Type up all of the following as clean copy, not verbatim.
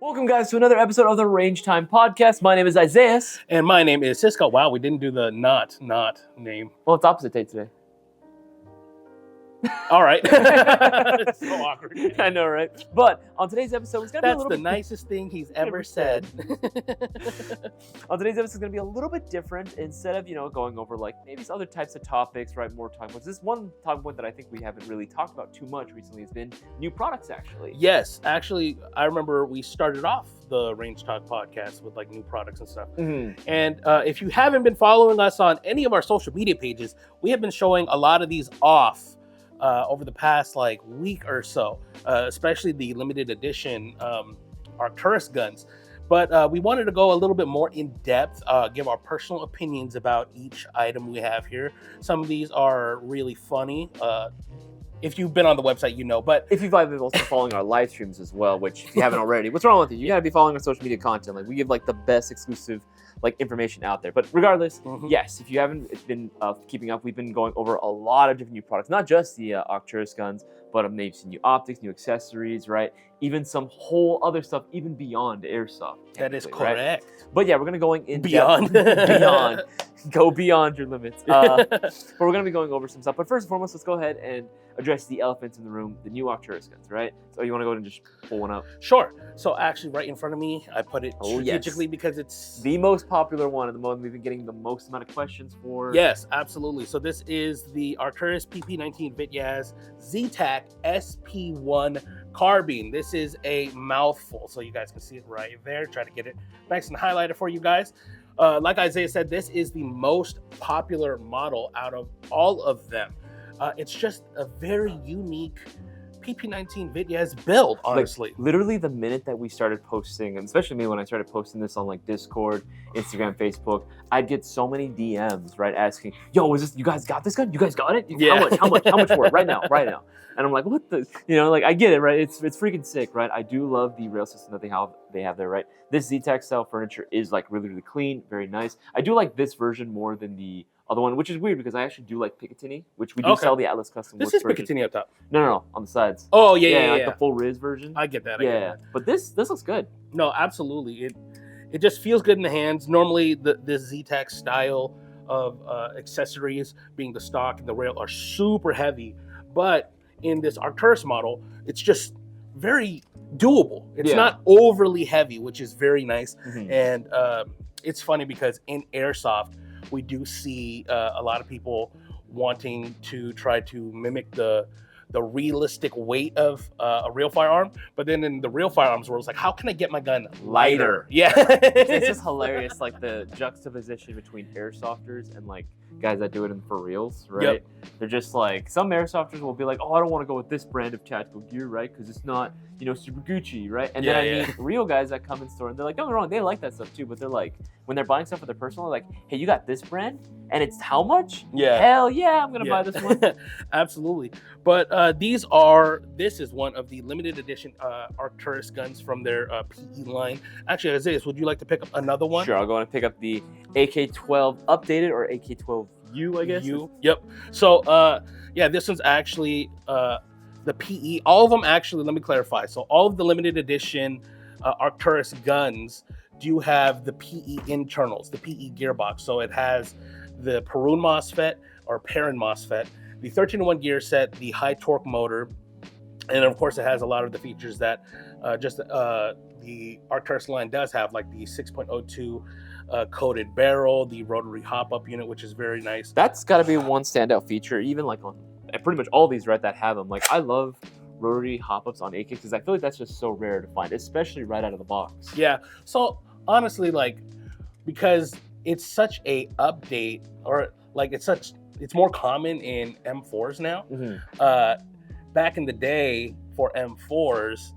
Welcome, guys, to another episode of the Range Time Podcast. My name is Isaiah. And my name is Cisco. Wow, we didn't do the not name. Well, it's opposite day today. All right. It's so awkward. I know, right? But on today's episode, it's going to be a little That's the bit... nicest thing he's ever said. On today's episode, it's going to be a little bit different. Instead of, going over like maybe some other types of topics, right? More talking points. This one talking point that I think we haven't really talked about too much recently has been new products, actually. Yes, actually, I remember we started off the Range Talk podcast with like new products and stuff. Mm-hmm. And if you haven't been following us on any of our social media pages, we have been showing a lot of these off over the past like week or so, especially the limited edition Arcturus guns. But we wanted to go a little bit more in depth, give our personal opinions about each item we have here. Some of these are really funny. If you've been on the website, you know. But if you've been also following our live streams as well, which if you haven't already, what's wrong with you? You gotta be following our social media content. Like we give like the best exclusive like information out there. But regardless, yes, if you haven't been keeping up, we've been going over a lot of different new products, not just the Arcturus guns, but maybe some new optics, new accessories, right? Even some whole other stuff, even beyond Airsoft. That is correct. Right? But yeah, we're gonna go in beyond, beyond, go beyond your limits. But we're gonna be going over some stuff. But first and foremost, let's go ahead and address the elephants in the room, the new Arcturus guns, right? So you want to go ahead and just pull one out? Sure. So actually, right in front of me, I put it strategically because it's the most popular one and the one we've been getting the most amount of questions for. Yes, absolutely. So this is the Arcturus PP19 Vityaz Z-Tac SP1 carbine. This is a mouthful, so you guys can see it right there. Try to get it nice and highlighted for you guys. Like Isaiah said, this is the most popular model out of all of them. It's just a very unique PP19 Vityaz build, honestly. Like, literally the minute that we started posting, and especially me when I started posting this on like Discord, Instagram, Facebook, I'd get so many DMs, right, asking, yo, is this, you guys got this gun? You guys got it? Yeah. How much for it? Right now. And I'm like, what the, like I get it, right? It's freaking sick, right? I do love the rail system that they have there, right? This Z-Tac style furniture is like really, really clean, very nice. I do like this version more than the other one, which is weird because I actually do like Picatinny, which we do sell the Atlas Custom This Works is version. Picatinny up top. No, on the sides. Oh, yeah. Like the full Riz version. I get that. But this looks good. No, absolutely. It just feels good in the hands. Normally, this Z-Tac style of accessories, being the stock and the rail, are super heavy. But in this Arcturus model, it's just very doable. It's not overly heavy, which is very nice. And it's funny because in Airsoft, we do see a lot of people wanting to try to mimic the realistic weight of a real firearm, but then in the real firearms world, it's like, how can I get my gun lighter? Yeah, it's just hilarious, like the juxtaposition between airsofters and like guys that do it in for reals, right? Yep. They're just like, some airsofters will be like, oh, I don't want to go with this brand of tactical gear, right? Because it's not, super Gucci, right? And then I meet real guys that come in store and they're like, don't get me wrong, they like that stuff too, but they're like, when they're buying stuff for their personal, like, hey, you got this brand and it's how much? Yeah. Hell yeah, I'm gonna buy this one. Absolutely. But this is one of the limited edition Arcturus guns from their PE line. Actually, Isaiah, would you like to pick up another one? Sure, I'll go and pick up the AK-12 updated, or AK-12U, I guess. Yep. So, this one's actually the PE. All of them actually, let me clarify. So all of the limited edition Arcturus guns do have the PE internals, the PE gearbox. So it has the Perun MOSFET or Perrin MOSFET, the 13-to-1 gear set, the high torque motor, and of course it has a lot of the features that the Arcturus line does have, like the 6.02 coated barrel, the rotary hop-up unit, which is very nice. That's got to be one standout feature, even like on pretty much all these, right, that have them. Like, I love rotary hop-ups on AK because I feel like that's just so rare to find, especially right out of the box. Yeah. So honestly, like, because it's such a update, or like it's more common in M4s now. Back in the day for M4s,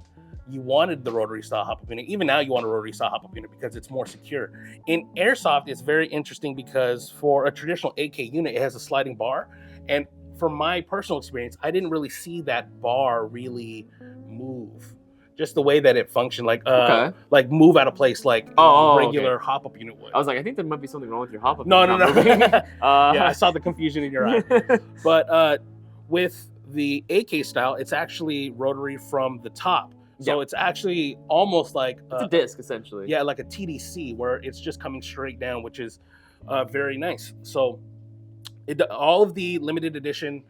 you wanted the rotary style hop-up unit. Even now you want a rotary style hop-up unit because it's more secure. In Airsoft, it's very interesting because for a traditional AK unit, it has a sliding bar. And from my personal experience, I didn't really see that bar really move. Just the way that it functioned, like move out of place, like regular hop-up unit would. I was like, I think there might be something wrong with your hop-up. No. Yeah, I saw the confusion in your eye. But with the AK style, it's actually rotary from the top. So it's actually almost like it's a disc essentially. Yeah, like a TDC where it's just coming straight down, which is very nice. So all of the limited edition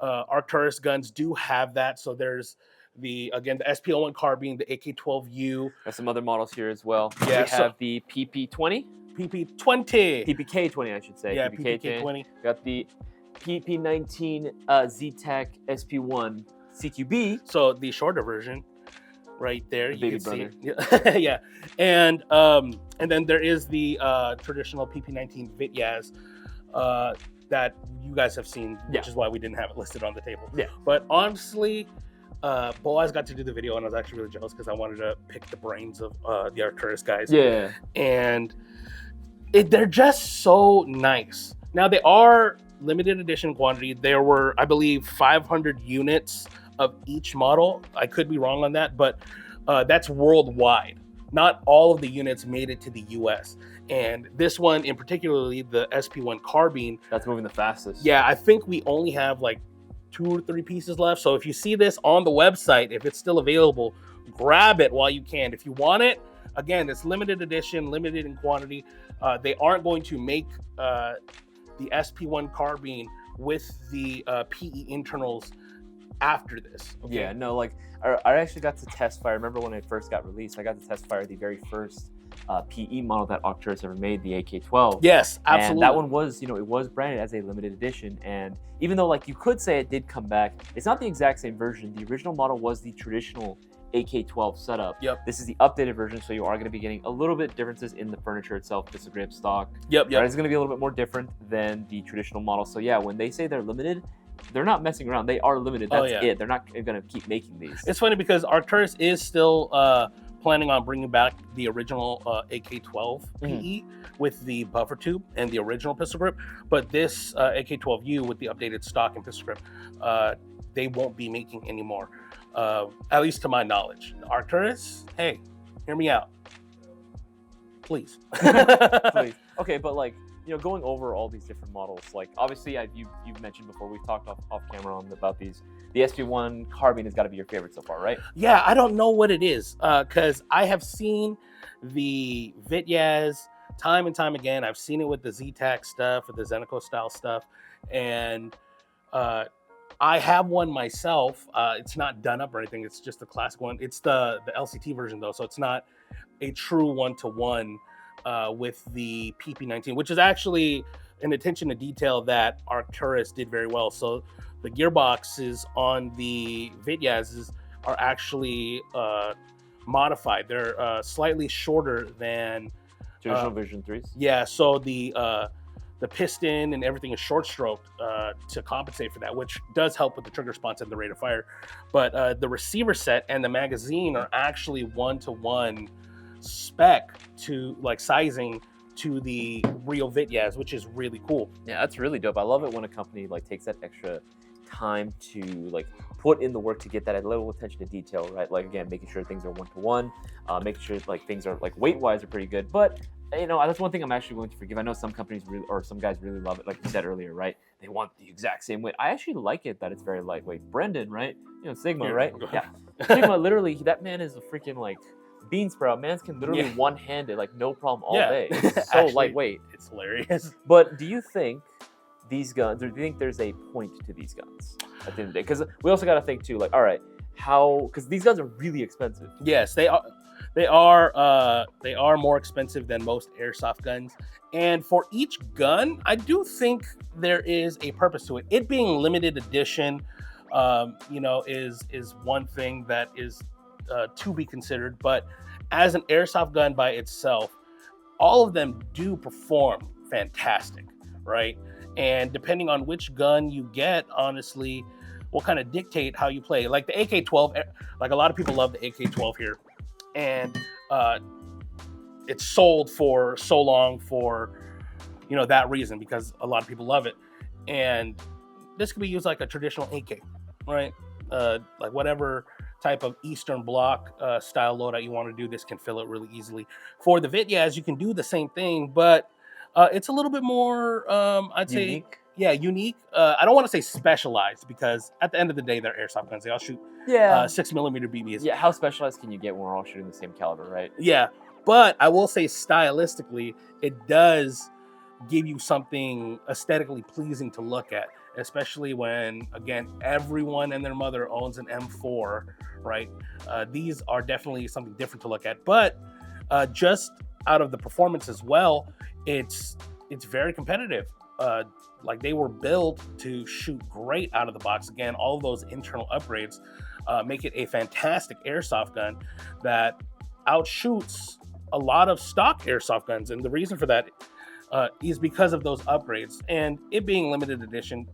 Arcturus guns do have that. So there's the SP01 carbine, the AK-12U. There's some other models here as well. Yeah, we have the PP20. PP20. PPK20, I should say. Yeah, PPK20. We got the PP19 Z-Tech SP1 CQB. So the shorter version, right there. The baby brother. See. Yeah, and then there is the traditional PP19 Vityaz that you guys have seen, which is why we didn't have it listed on the table. Yeah. But honestly, Boaz got to do the video, and I was actually really jealous because I wanted to pick the brains of the Arcturus guys. Yeah. And they're just so nice. Now, they are limited edition quantity. There were, I believe, 500 units of each model. I could be wrong on that, but that's worldwide. Not all of the units made it to the US. And this one in particularly, the SP1 carbine. That's moving the fastest. Yeah, I think we only have like 2 or 3 pieces left. So if you see this on the website, if it's still available, grab it while you can. If you want it, again, it's limited edition, limited in quantity. They aren't going to make the SP1 carbine with the PE internals after this. Okay? Yeah, no, like I actually got to test fire. I remember when it first got released, I got to test fire the very first PE model that Arcturus ever made, the AK-12. Yes, absolutely. And that one was, it was branded as a limited edition. And even though, like, you could say it did come back, it's not the exact same version. The original model was the traditional AK-12 setup. Yep. This is the updated version, so you are going to be getting a little bit differences in the furniture itself. This is a grip stock. Yep. Right? It's going to be a little bit more different than the traditional model. So yeah, when they say they're limited, they're not messing around. They are limited. That's it. They're not going to keep making these. It's funny because Arcturus is still planning on bringing back the original AK-12 PE with the buffer tube and the original pistol grip, but this AK-12U with the updated stock and pistol grip, they won't be making anymore, at least to my knowledge. Arcturus, hey, hear me out, please. Please. Okay, but like, going over all these different models, like obviously you've mentioned before, we've talked off camera about these. The SP1 carbine has got to be your favorite so far, right? Yeah, I don't know what it is, because I have seen the Vityaz time and time again. I've seen it with the Z-Tac stuff, or the Zenico style stuff, and I have one myself. It's not done up or anything. It's just a classic one. It's the LCT version though, so it's not a true one-to-one with the PP19, which is actually an attention to detail that Arcturus did very well. So the gearboxes on the Vityazes are actually modified. They're slightly shorter than traditional Vision 3s. Yeah, so the piston and everything is short stroked to compensate for that, which does help with the trigger response and the rate of fire. But the receiver set and the magazine are actually one-to-one spec to like sizing to the real Vityaz, which is really cool. Yeah, that's really dope. I love it when a company like takes that extra time to like put in the work to get that little attention to detail, right? Like again, making sure things are one-to-one, making sure like things are like weight-wise are pretty good. But that's one thing I'm actually willing to forgive. I know some companies really, or some guys really love it, like you said earlier, right? They want the exact same weight. I actually like it that it's very lightweight. Brendan, right? Sigma, right? Yeah. Sigma, literally, that man is a freaking like bean sprout. Mans can literally one-handed, like no problem all day. It's so actually, lightweight. It's hilarious. But do you think these guns, or do you think there's a point to these guns at the end of the day? Because we also got to think too, like, all right, because these guns are really expensive. Yes, they are. They are more expensive than most airsoft guns, and for each gun, I do think there is a purpose to it. It being limited edition, is one thing that is to be considered. But as an airsoft gun by itself, all of them do perform fantastic, right? And depending on which gun you get, honestly, will kind of dictate how you play. Like the AK-12, like a lot of people love the AK-12 here. And it's sold for so long for that reason, because a lot of people love it. And this could be used like a traditional AK, right? Like whatever type of Eastern Bloc style loadout you want to do, this can fill it really easily. For the Vityaz, you can do the same thing, but it's a little bit more, I'd say, unique. I don't want to say specialized because at the end of the day, they're airsoft guns. They all shoot 6mm BBs. Yeah, how specialized can you get when we're all shooting the same caliber, right? Yeah, but I will say stylistically, it does give you something aesthetically pleasing to look at, especially when, again, everyone and their mother owns an M4, right? These are definitely something different to look at, but just out of the performance as well, it's very competitive. Like they were built to shoot great out of the box. Again, all of those internal upgrades make it a fantastic airsoft gun that outshoots a lot of stock airsoft guns. And the reason for that is because of those upgrades. And it being limited edition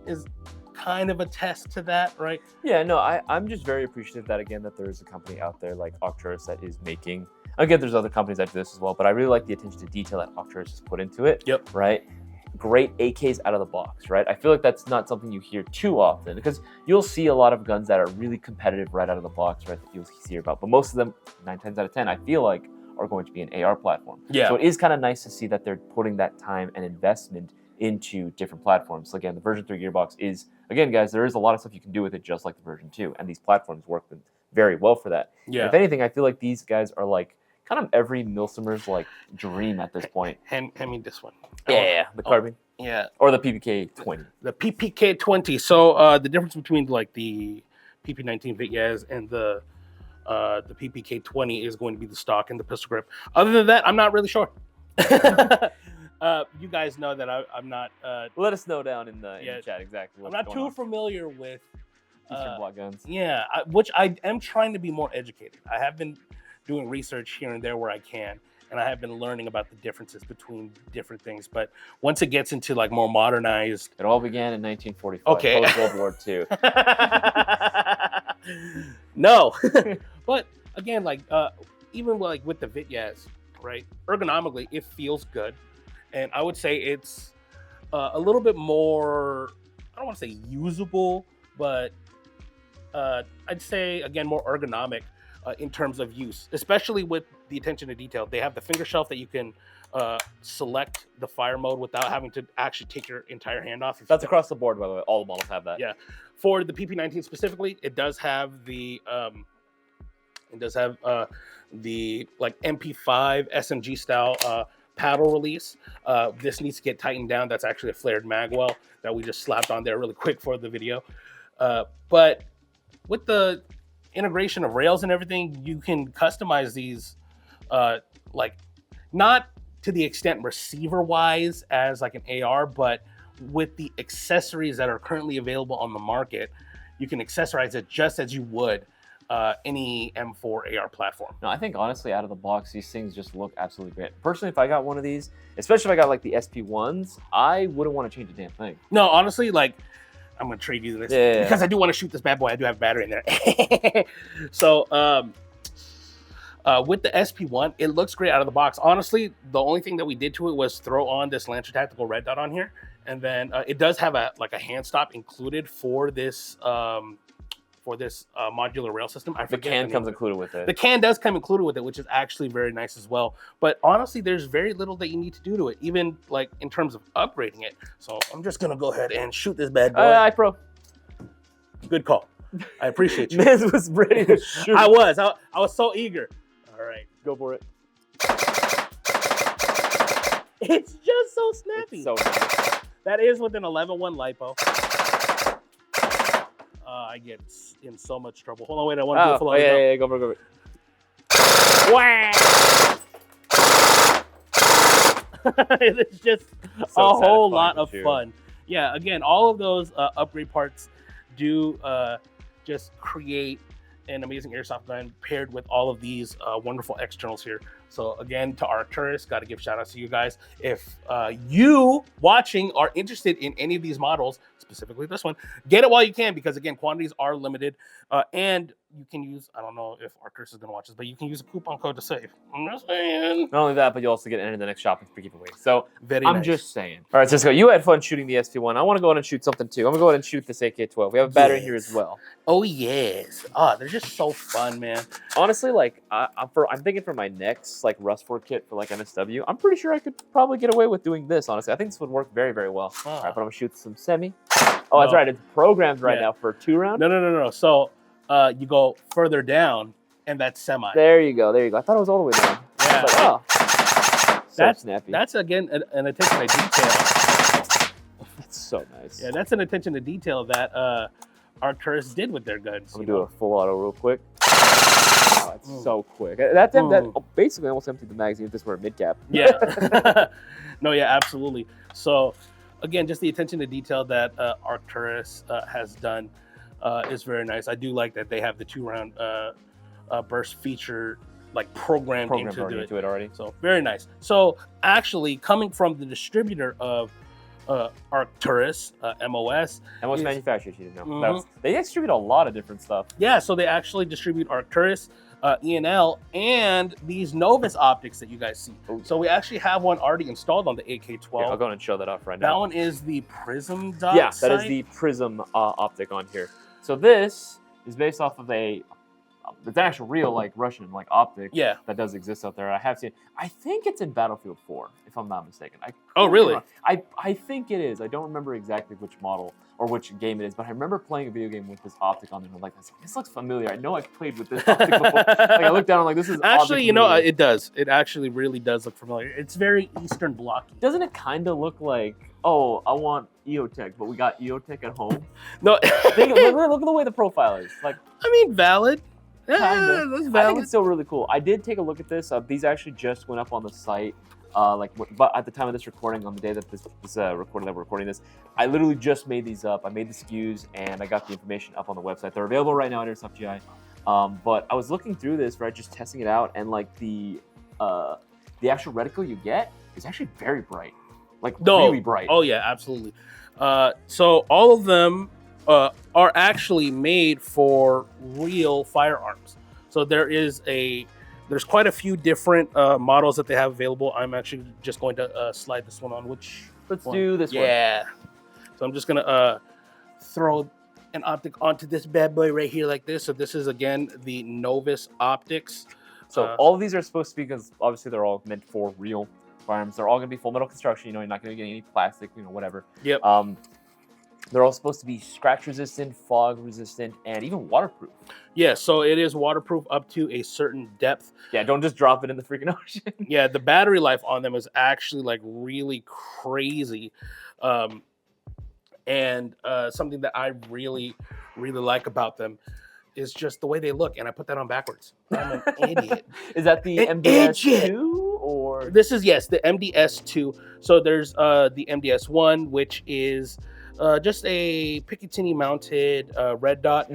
is kind of a test to that, right? Yeah, no, I'm just very appreciative that, again, that there's a company out there like Arcturus that is making, again, there's other companies that do this as well, but I really like the attention to detail that Arcturus has put into it. Yep. Right? Great AKs out of the box, right? I feel like that's not something you hear too often because you'll see a lot of guns that are really competitive right out of the box, right? That you'll hear about, but most of them, 9 times out of 10, I feel like are going to be an AR platform. Yeah. So it is kind of nice to see that they're putting that time and investment into different platforms. So again, the version 3 gearbox is, again, guys, there is a lot of stuff you can do with it just like the version 2, and these platforms work very well for that. Yeah. And if anything, I feel like these guys are like kind of every milsimer's like dream at this point. Hand me this one. Yeah, the carbine. Yeah. Or the PPK 20. The PPK 20. So the difference between like the PP19 Vityaz and the PPK 20 is going to be the stock and the pistol grip. Other than that, I'm not really sure. You guys know that I'm not. Let us know down in the chat exactly I'm what's not too familiar with Eastern Bloc guns. Yeah, which I am trying to be more educated. I have been doing research here and there where I can, and I have been learning about the differences between different things. But once it gets into like more modernized, it all began in 1945, okay, post World War II. No, but again, like even like with the Vityaz, right? Ergonomically, it feels good, and I would say it's a little bit more. I don't want to say usable, but I'd say again more ergonomic in terms of use, especially with the attention to detail. They have the finger shelf that you can select the fire mode without having to actually take your entire hand off. That's across the board, by the way. All the models have that. Yeah. For the PP19 specifically, it does have the like MP5 SMG style paddle release. This needs to get tightened down. That's actually a flared magwell that we just slapped on there really quick for the video. But with the integration of rails and everything, you can customize these like not to the extent receiver wise as like an AR, but with the accessories that are currently available on the market, you can accessorize it just as you would any M4 AR platform. No, I think honestly, out of the box, these things just look absolutely great. Personally, if I got one of these, especially if I got like the SP1s, I wouldn't want to change a damn thing. No, honestly, like I'm gonna trade you this because I do want to shoot this bad boy. I do have a battery in there. So with the SP1, it looks great out of the box. Honestly, the only thing that we did to it was throw on this Lancer Tactical red dot on here, and then it does have a hand stop included for this modular rail system. The can comes included with it. The can does come included with it, which is actually very nice as well. But honestly, there's very little that you need to do to it, even like in terms of upgrading it. So I'm just gonna go ahead and shoot this bad boy. Pro. Good call. I appreciate you. Miz was ready to shoot. I was so eager. All right, go for it. It's just so snappy. It's so nice. That is with an 11.1 LiPo. I get in so much trouble. Hold on, wait. I want to do it full on. Yeah, go for it. It's just a whole lot of fun. Yeah, again, all of those upgrade parts do just create an amazing airsoft gun paired with all of these wonderful externals here. So again, to Arcturus, got to give shout outs to you guys. If you watching are interested in any of these models, specifically this one, get it while you can, because again, quantities are limited. And you can use, I don't know if Arcturus is going to watch this, but you can use a coupon code to save. I'm just saying. Not only that, but you also get entered the next shopping spree giveaway. So Very I'm nice. just saying. All right, Cisco, you had fun shooting the SP1. I want to go ahead and shoot something too. I'm gonna go ahead and shoot this AK-12. We have a battery here as well. Oh yes. They're just so fun, man. Honestly, like I'm thinking for my next like Rust 4 kit for like MSW, I'm pretty sure I could probably get away with doing this. Honestly, I think this would work very, very well. All right, but I'm gonna shoot some semi. Oh, that's right. It's programmed right now for 2-round. No. So you go further down, and that's semi. There you go. I thought it was all the way down. Yeah. Like, oh, that's snappy. That's again an attention to detail. That's so nice. Yeah, that's an attention to detail that Arcturus did with their guns. I'm gonna do a full auto real quick. Oh, it's so quick. That basically almost emptied the magazine if this were a mid cap. Yeah. No, yeah, absolutely. So, again, just the attention to detail that Arcturus has done is very nice. I do like that they have the 2-round burst feature like programmed into it already. So very nice. So actually, coming from the distributor of Arcturus, MOS manufacturers, you know. They distribute a lot of different stuff. Yeah, so they actually distribute Arcturus, ENL, and these Novus optics that you guys see. Ooh. So we actually have one already installed on the AK-12. Here, I'll go and show that off right now. That one is the Prism dot Yeah, that sight. is the Prism optic on here. So this is based off of it's an actual real like Russian like optic that does exist out there. I have seen. I think it's in Battlefield 4, if I'm not mistaken. Oh, really? I think it is. I don't remember exactly which model or which game it is, but I remember playing a video game with this optic on it. And I'm like, this looks familiar. I know I've played with this optic before. Like I looked down, I'm like, this is actually, you know, it does. It actually really does look familiar. It's very Eastern Blocky. Doesn't it kind of look like, oh, I want EOTech, but we got EOTech at home? No, look at the way the profile is. Like, I mean, valid. Yeah, that's valid. I think it's still really cool. I did take a look at this. These actually just went up on the site. But at the time of this recording, on the day that we're recording this, I literally just made these up. I made the SKUs and I got the information up on the website. They're available right now at Airsoft GI. But I was looking through this, right, just testing it out, and like the actual reticle you get is actually very bright, really bright. Oh yeah, absolutely. So all of them are actually made for real firearms. So there's quite a few different models that they have available. I'm actually just going to slide this one on. Let's do this one. Yeah. So I'm just gonna throw an optic onto this bad boy right here like this. So this is again the Novus optics. So all of these are supposed to be, because obviously they're all meant for real firearms. They're all gonna be full metal construction. You know, you're not gonna get any plastic. You know, whatever. Yep. They're all supposed to be scratch resistant, fog resistant, and even waterproof. Yeah, so it is waterproof up to a certain depth. Yeah, don't just drop it in the freaking ocean. Yeah, the battery life on them is actually like really crazy. And something that I really, really like about them is just the way they look. And I put that on backwards. I'm an idiot. Is that the MDS2 or? This is, yes, the MDS2. So there's the MDS1, which is just a Picatinny mounted red dot.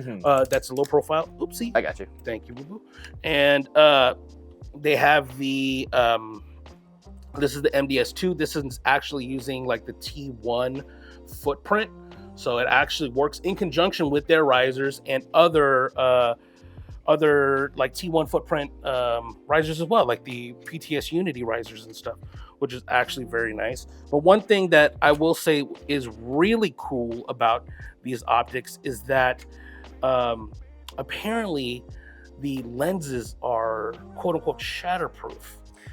That's a low profile. Oopsie. I got you. Thank you, boo-boo. And they have the, this is the MDS2. This is actually using like the T1 footprint. So it actually works in conjunction with their risers and other like T1 footprint risers as well, like the PTS Unity risers and stuff, which is actually very nice. But one thing that I will say is really cool about these optics is that apparently the lenses are quote unquote shatterproof.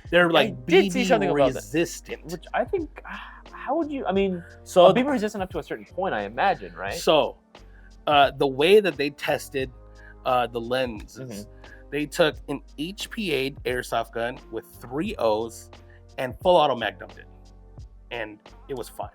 They're like BB resistant, which I think. How would you? I mean, so BB resistant up to a certain point, I imagine, right? So the way that they tested the lenses, they took an HPA airsoft gun with 3 O's and full auto mag dumped it, and it was fine.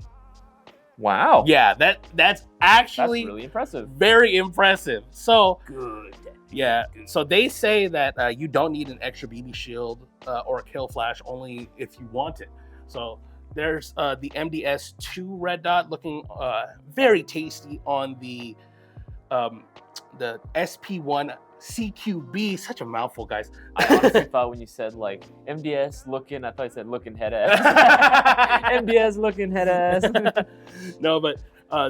Wow. Yeah, that's actually really impressive. Very impressive. So good. Yeah. So they say that you don't need an extra BB shield or a kill flash, only if you want it. So there's the MDS2 red dot looking very tasty on the SP1 CQB. Such a mouthful, guys. I honestly thought when you said like MDS looking, I thought you said looking head ass. MDS looking head ass. No, but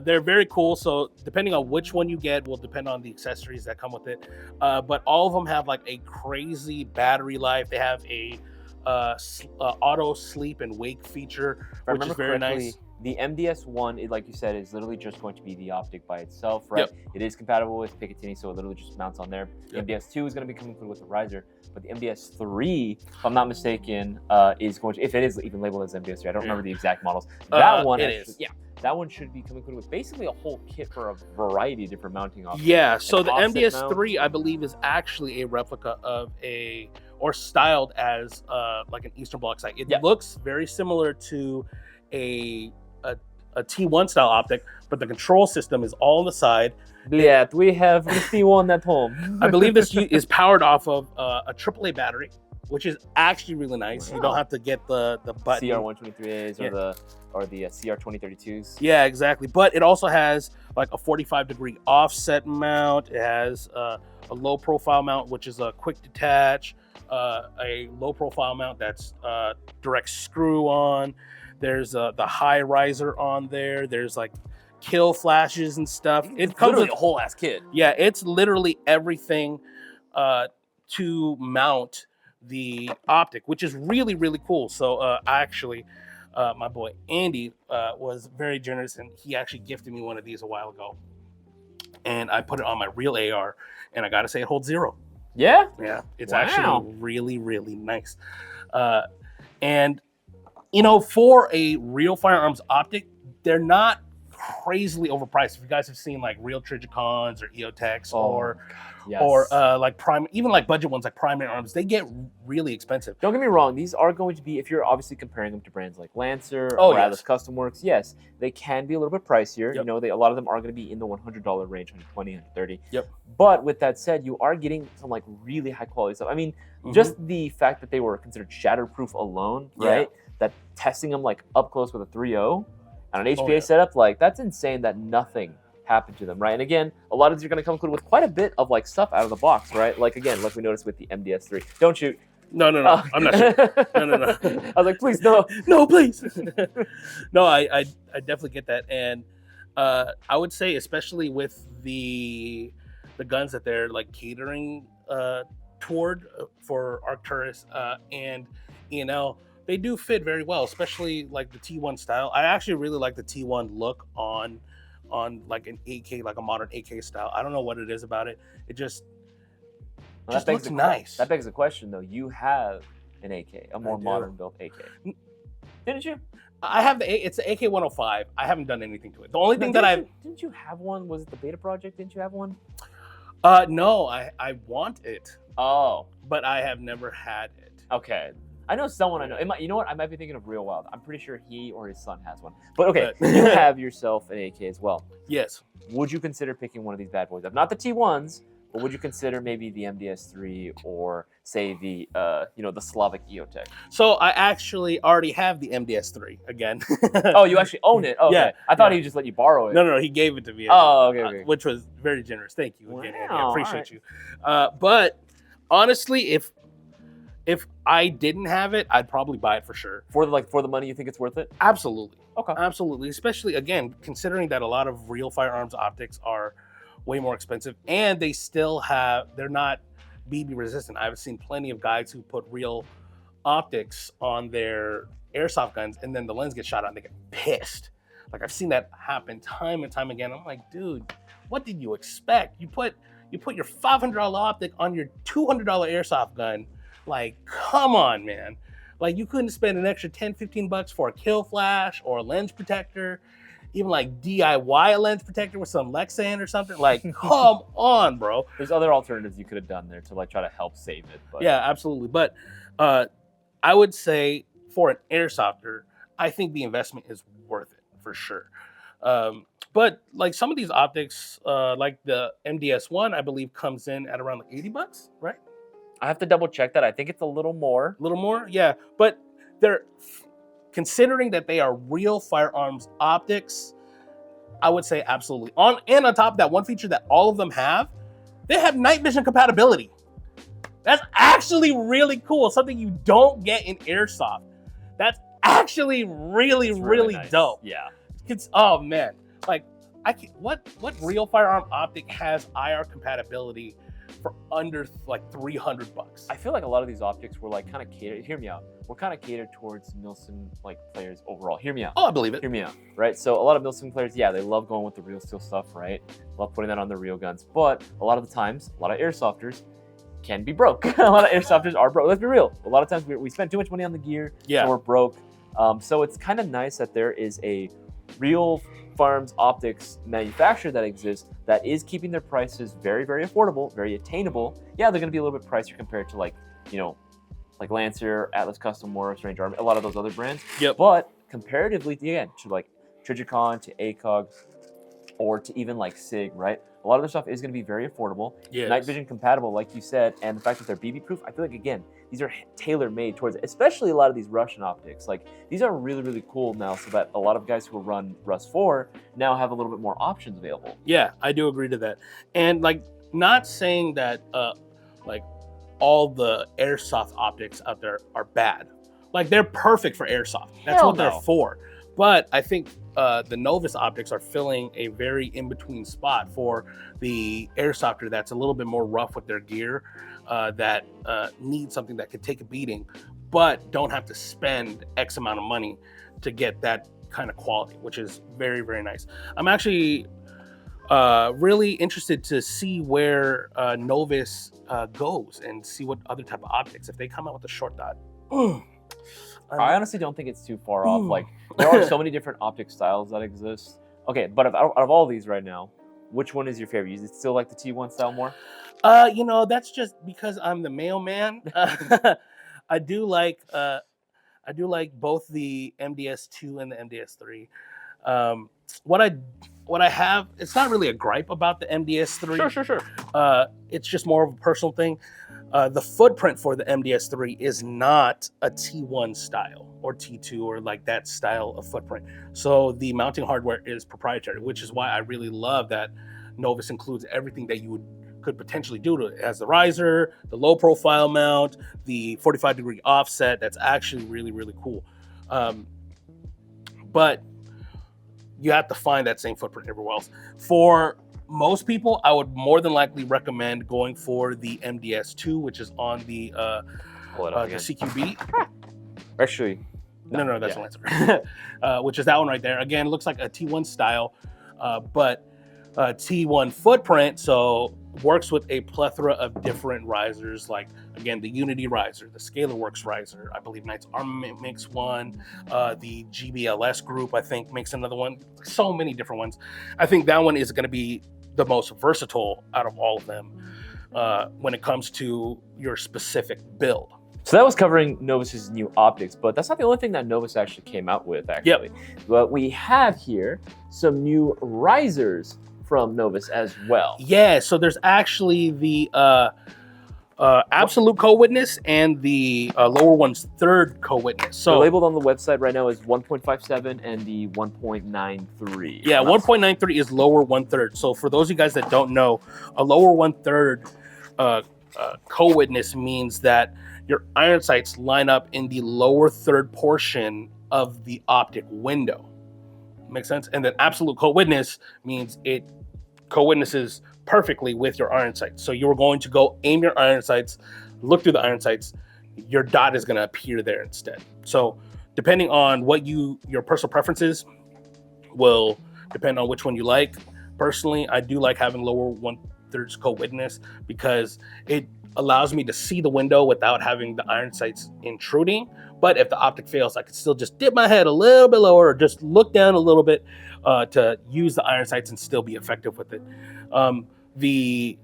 They're very cool. So depending on which one you get will depend on the accessories that come with it. But all of them have like a crazy battery life. They have a auto sleep and wake feature, which is very nice. The MDS1, like you said, is literally just going to be the optic by itself, right? Yep. It is compatible with Picatinny, so it literally just mounts on there. The MDS2 is going to be coming through with the riser, but the MDS3, if I'm not mistaken, is going to, if it is even labeled as MDS3, I don't remember the exact models. That one, that one should be coming through with basically a whole kit for a variety of different mounting options. Yeah, so the MDS3, I believe, is actually a replica of or styled as like an Eastern Bloc sight. It looks very similar to a T1 style optic, but the control system is all on the side. Yeah, we have the T1 at home. I believe this is powered off of a AAA battery, which is actually really nice. Wow. You don't have to get the button. CR123As or the CR2032s. Yeah, exactly. But it also has like a 45-degree offset mount. It has a low profile mount, which is a quick detach, a low profile mount that's direct screw on. There's the high riser on there. There's like kill flashes and stuff. It comes with a whole ass kit. Yeah, it's literally everything to mount the optic, which is really, really cool. So actually, my boy Andy was very generous, and he actually gifted me one of these a while ago. And I put it on my real AR, and I gotta say it holds 0. Yeah? Yeah, it's actually really, really nice. And you know, for a real firearms optic, they're not crazily overpriced. If you guys have seen like real Trigicons or EOTechs or like even like budget ones like Primary Arms, they get really expensive. Don't get me wrong, these are going to be, if you're obviously comparing them to brands like Lancer or Atlas Custom Works, yes, they can be a little bit pricier. You know, a lot of them are going to be in the $100 range, $120, $130. Yep. But with that said, you are getting some like really high quality stuff. I mean, just the fact that they were considered shatterproof alone, right? That testing them like up close with a 3.0 on an HPA setup, like that's insane that nothing happened to them, right? And again, a lot of these are going to come included with quite a bit of like stuff out of the box, right? Like again, like we noticed with the MDS3. Don't shoot. No, I'm not shooting. No. I was like, please, no. No, please. No, I definitely get that. And I would say, especially with the guns that they're like catering toward for Arcturus and ENL, they do fit very well, especially like the T1 style. I actually really like the T1 look on like an AK, like a modern AK style. I don't know what it is about it. It just looks nice. That begs the question, though. You have an AK, a more modern built AK, didn't you? I have it's the AK-105. I haven't done anything to it. The only thing didn't you have one? Was it the Beta Project? Didn't you have one? No, I want it. Oh, but I have never had it. Okay. I know someone I know. You know what? I might be thinking of Real Wild. I'm pretty sure he or his son has one. But okay, you have yourself an AK as well. Yes. Would you consider picking one of these bad boys up? Not the T1s, but would you consider maybe the MDS3 or say the the Slavic EOTech? So I actually already have the MDS3 again. Oh, you actually own it? Oh, okay. Yeah. I thought he just let you borrow it. No, he gave it to me. Oh, okay. Which was very generous. Thank you again, Andy. I appreciate you. Right. But honestly, if I didn't have it, I'd probably buy it for sure. For the money, you think it's worth it? Absolutely. Okay. Absolutely. Especially, again, considering that a lot of real firearms optics are way more expensive, and they're not BB resistant. I've seen plenty of guys who put real optics on their airsoft guns, and then the lens gets shot out and they get pissed. Like, I've seen that happen time and time again. I'm like, dude, what did you expect? You put your $500 optic on your $200 airsoft gun. Like, come on, man. Like, you couldn't spend an extra $10-15 for a kill flash or a lens protector, even like DIY a lens protector with some Lexan or something. Like, come on, bro. There's other alternatives you could have done there to like try to help save it. But. Yeah, absolutely. But I would say for an airsofter, I think the investment is worth it for sure. But like some of these optics, like the MDS1, I believe comes in at around like $80, right? I have to double check that. I think it's a little more. A little more? Yeah. But they're considering that they are real firearms optics, I would say absolutely. On top of that, one feature that all of them have, they have night vision compatibility. That's actually really cool. Something you don't get in airsoft. That's actually really nice. Dope. Yeah. Oh man. like what real firearm optic has IR compatibility for under like $300? I feel like a lot of these optics were like kind of catered. Hear me out. We're kind of catered towards Milsim like players overall. Hear me out. Oh, I believe it. Hear me out. Right. So a lot of Milsim players, yeah, they love going with the real steel stuff, right? Love putting that on their real guns. But a lot of the times, a lot of airsofters can be broke. A lot of airsofters are broke. Let's be real. A lot of times we spend too much money on the gear, so we're broke. So it's kind of nice that there is a real firearms optics manufacturer that exists that is keeping their prices very, very affordable, very attainable. Yeah, they're going to be a little bit pricier compared to like, you know, like Lancer, Atlas Custom Works, Range Army, a lot of those other brands. Yep. But comparatively, again, to like Trijicon, to ACOG, or to even like SIG, right? A lot of their stuff is going to be very affordable, night vision compatible, like you said, and the fact that they're BB proof, I feel like, again, these are tailor-made towards it, especially a lot of these Russian optics. Like, these are really, really cool now, so that a lot of guys who run Rust 4 now have a little bit more options available. Yeah, I do agree to that. And like, not saying that like all the airsoft optics out there are bad. Like, they're perfect for airsoft. That's what they're for. But I think the Novus optics are filling a very in-between spot for the airsofter that's a little bit more rough with their gear, that need something that could take a beating, but don't have to spend X amount of money to get that kind of quality, which is very, very nice. I'm actually really interested to see where Novus goes and see what other type of optics, if they come out with a short dot. I honestly don't think it's too far off. Like, there are so many different optic styles that exist. Okay, but out of all these right now, which one is your favorite? Is it still like the T1 style more? You know, that's just because I'm the mailman. I do like both the MDS2 and the MDS3. What I have, it's not really a gripe about the MDS3. Sure. It's just more of a personal thing. The footprint for the MDS3 is not a T1 style or T2 or like that style of footprint. So the mounting hardware is proprietary, which is why I really love that Novus includes everything that you could potentially do to it. It has the riser, the low profile mount, the 45-degree offset. That's actually really, really cool. But you have to find that same footprint everywhere else. For most people, I would more than likely recommend going for the MDS2, which is on the CQB. Actually, no, that's Lancer. Which is that one right there. Again, it looks like a T1 style, but T1 footprint, so works with a plethora of different risers, like, again, the Unity riser, the ScalarWorks riser, I believe Knights Armament makes one, the GBLS group, I think, makes another one. So many different ones. I think that one is going to be the most versatile out of all of them when it comes to your specific build. So that was covering Novus's new optics, but that's not the only thing that Novus actually came out with, actually. But we have here some new risers from Novus as well. Yeah, so there's actually the absolute co-witness and the lower one's third co-witness. So they're labeled on the website right now as 1.57 and the 1.93. Yeah, 1.93 is lower 1/3. So for those of you guys that don't know, a lower 1/3 co-witness means that your iron sights line up in the lower third portion of the optic window. Make sense? And then absolute co-witness means it co-witnesses perfectly with your iron sights. So you're going to go aim your iron sights, look through the iron sights, your dot is going to appear there instead. So depending on what your personal preferences will depend on which one you like. Personally, I do like having lower 1/3 co-witness because it allows me to see the window without having the iron sights intruding. But if the optic fails, I can still just dip my head a little bit lower or just look down a little bit to use the iron sights and still be effective with it. The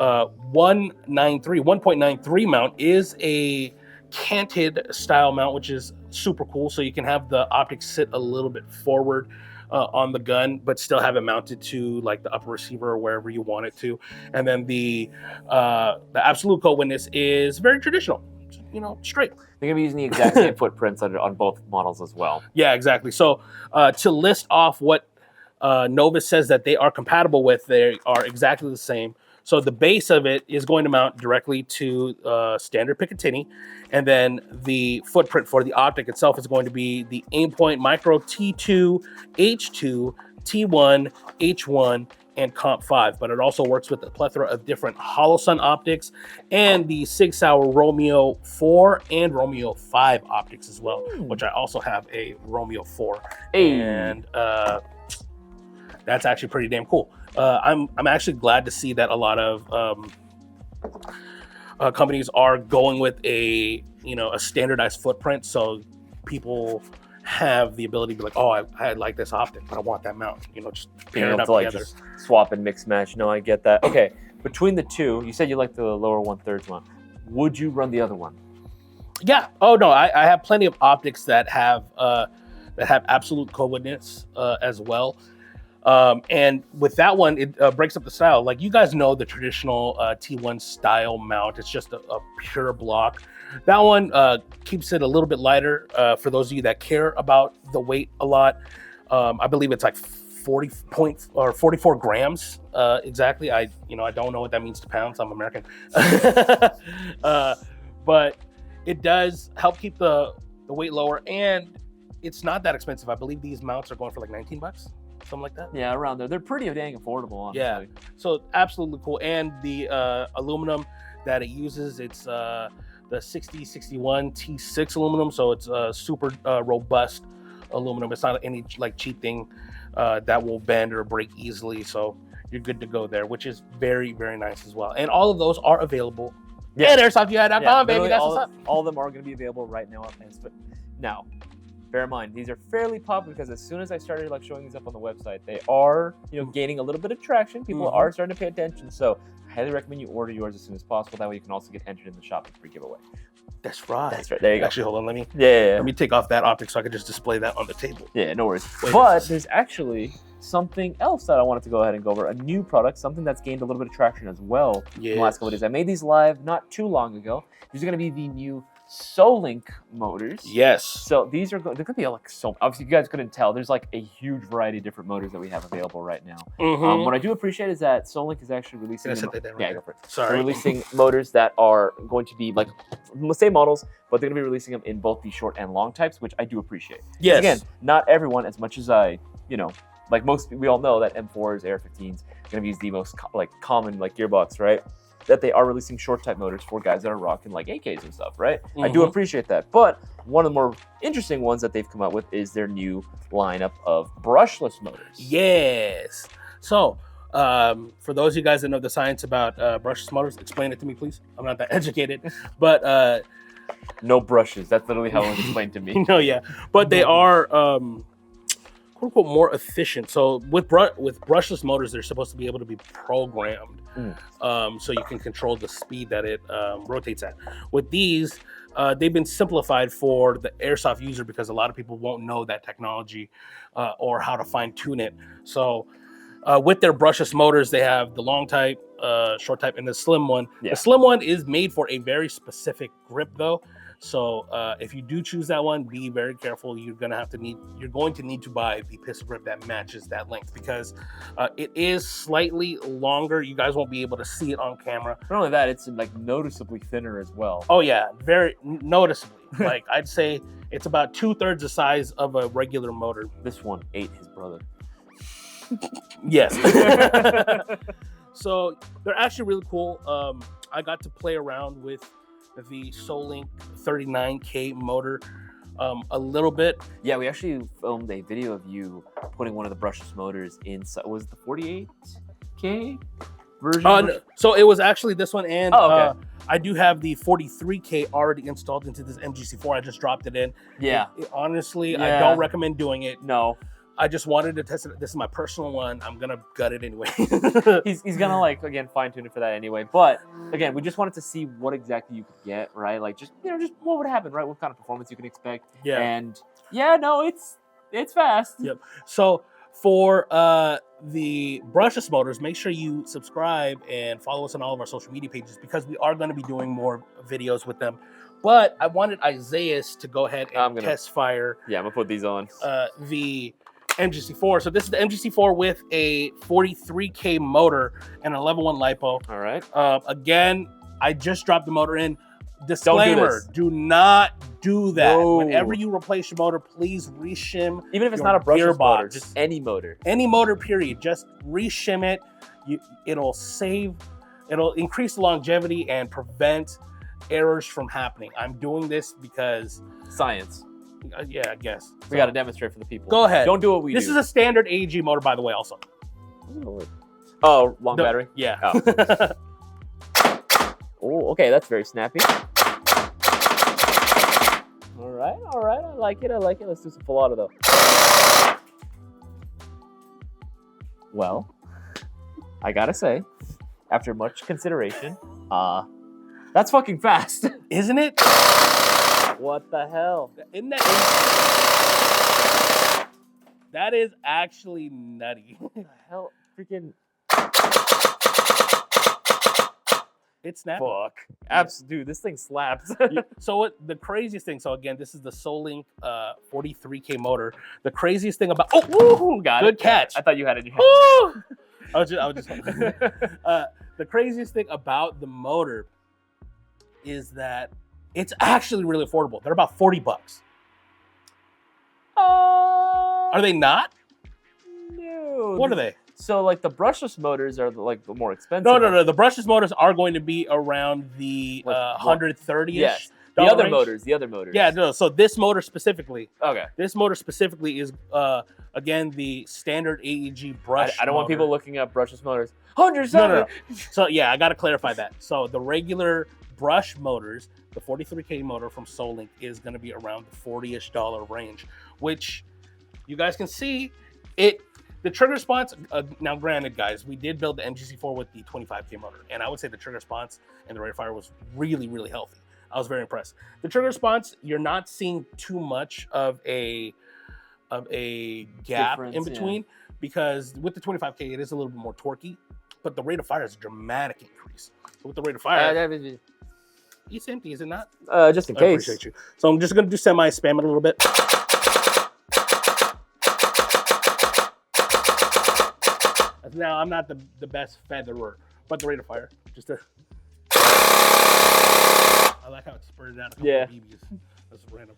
1.93 mount is a canted style mount, which is super cool. So you can have the optics sit a little bit forward on the gun, but still have it mounted to like the upper receiver or wherever you want it to. And then the absolute co-witness is very traditional, you know, straight. They're gonna be using the exact same footprints on both models as well. Yeah, exactly. So to list off what Novus says that they are compatible with, they are exactly the same. So the base of it is going to mount directly to standard Picatinny, and then the footprint for the optic itself is going to be the Aimpoint Micro T2 H2 T1, H1, and Comp 5, but it also works with a plethora of different Holosun optics and the Sig Sauer Romeo 4 and Romeo 5 optics as well, which I also have a Romeo 4. Hey. And that's actually pretty damn cool. I'm actually glad to see that a lot of companies are going with a standardized footprint, so people have the ability to be like, oh, I like this optic, but I want that mount. Just pair it up together. Just swap and mix match. No, I get that. Okay, between the two, you said you like the lower 1/3 one. Would you run the other one? Yeah. Oh no, I have plenty of optics that have absolute coordinates as well. And with that one, it breaks up the style. Like you guys know the traditional T1 style mount. It's just a pure block. That one keeps it a little bit lighter for those of you that care about the weight a lot. I believe it's like 44 grams exactly. I don't know what that means to pounds. I'm American. But it does help keep the weight lower, and it's not that expensive. I believe these mounts are going for like $19, something like that. Yeah, around there. They're pretty dang affordable, honestly. Yeah, so absolutely cool. And the aluminum that it uses, it's the 6061 T6 aluminum, so it's super robust aluminum. It's not any like cheap thing that will bend or break easily, so you're good to go there, which is very, very nice as well. And all of those are available at airsofti.com, baby. That's what's up. All of them are going to be available right now. Now, bear in mind, these are fairly popular because as soon as I started showing these up on the website, they are gaining a little bit of traction. People are starting to pay attention, so I highly recommend you order yours as soon as possible. That way you can also get entered in the shop for free giveaway. That's right. That's right. There you go. Actually, hold on. Let me take off that optic so I can just display that on the table. Yeah, no worries. But there's actually something else that I wanted to go ahead and go over. A new product, something that's gained a little bit of traction as well in the last couple of days. I made these live not too long ago. These are going to be the new Solink motors. Yes. So they're going to be obviously you guys couldn't tell. There's like a huge variety of different motors that we have available right now. What I do appreciate is that Solink is actually releasing. Go for it. Sorry. They're releasing motors that are going to be like the same models, but they're going to be releasing them in both the short and long types, which I do appreciate. Yes. Again, not everyone, as much as we all know that M4s, Air 15s, going to be the most common gearbox, right? That they are releasing short type motors for guys that are rocking AKs and stuff, right? I do appreciate that. But one of the more interesting ones that they've come out with is their new lineup of brushless motors. Yes. So, for those of you guys that know the science about brushless motors, explain it to me, please. I'm not that educated, but no brushes. That's literally how it was explained to me. No, yeah, but they are quote unquote more efficient. So with brushless motors, they're supposed to be able to be programmed, so you can control the speed that it rotates at. With these, they've been simplified for the airsoft user because a lot of people won't know that technology or how to fine tune it. So with their brushless motors, they have the long type, short type, and the slim one. Yeah. The slim one is made for a very specific grip, though. So if you do choose that one, be very careful. You're going to need to buy the pistol grip that matches that length because it is slightly longer. You guys won't be able to see it on camera. Not only that, it's noticeably thinner as well. Oh yeah, very noticeably. I'd say it's about 2/3 the size of a regular motor. This one ate his brother. Yes. So they're actually really cool. I got to play around with the Solink 39K motor a little bit. Yeah, we actually filmed a video of you putting one of the brushless motors inside. Was it the 48K version? So it was actually this one, and okay. I do have the 43K already installed into this MGC4. I just dropped it in. Yeah. Honestly, I don't recommend doing it. No. I just wanted to test it. This is my personal one. I'm gonna gut it anyway. he's gonna again fine tune it for that anyway. But again, we just wanted to see what exactly you could get, right? Just what would happen, right? What kind of performance you can expect. Yeah. And no, it's fast. Yep. So for the brushless motors, make sure you subscribe and follow us on all of our social media pages because we are going to be doing more videos with them. But I wanted Isaias to go ahead and test fire. Yeah, I'm gonna put these on. The MGC4. So this is the MGC4 with a 43K motor and a level 1 lipo. All right. Again, I just dropped the motor in. Disclaimer: do not do that. No. Whenever you replace your motor, please reshim. Even if it's your not a brushless gearbox. motor, just any motor. Any motor, period. Just reshim it. It'll increase the longevity and prevent errors from happening. I'm doing this because Science. yeah, I guess. We got to demonstrate for the people. Go ahead. Don't do what we do. This is a standard AEG motor, by the way, also. Oh, long battery? Yeah. Oh. Oh, okay, that's very snappy. All right. I like it. Let's do some full auto, though. Well, I gotta say, after much consideration, that's fucking fast. Isn't it? What the hell? Isn't that that is actually nutty. What the hell? Freaking It's snappy. fuck. Dude, this thing slaps. So what the craziest thing, so again, this is the SolLink 43K motor. The craziest thing about Got good it. catch. I thought you had it in your hand. Woo! I was just the craziest thing about the motor is that it's actually really affordable. They're about $40. Are they not? No. What are they? So like the brushless motors are like the more expensive. No. The brushless motors are going to be around the Like, 130-ish. Yes. The other range. motors. The other motors. Yeah, no. So this motor specifically Okay. is again the standard AEG brush. I don't want motor. people looking up brushless motors. 100. No. So yeah, I got to clarify that. So the regular brush motors, the 43K motor from SolLink is going to be around the $40-ish range, which you guys can see it. The trigger response, now granted, guys, we did build the MGC4 with the 25K motor, and I would say the trigger response and the rate of fire was really, really healthy. I was very impressed. The trigger response, you're not seeing too much of a gap Difference, in between because with the 25K, it is a little bit more torquey, but the rate of fire is a dramatic increase. So with the rate of fire, it's empty, is it not? Just in I case. appreciate you. So I'm just going to do semi-spam it a little bit. Now, I'm not the best featherer, but the rate of fire, just a... I like how it spurted out a couple of BBs. That's random.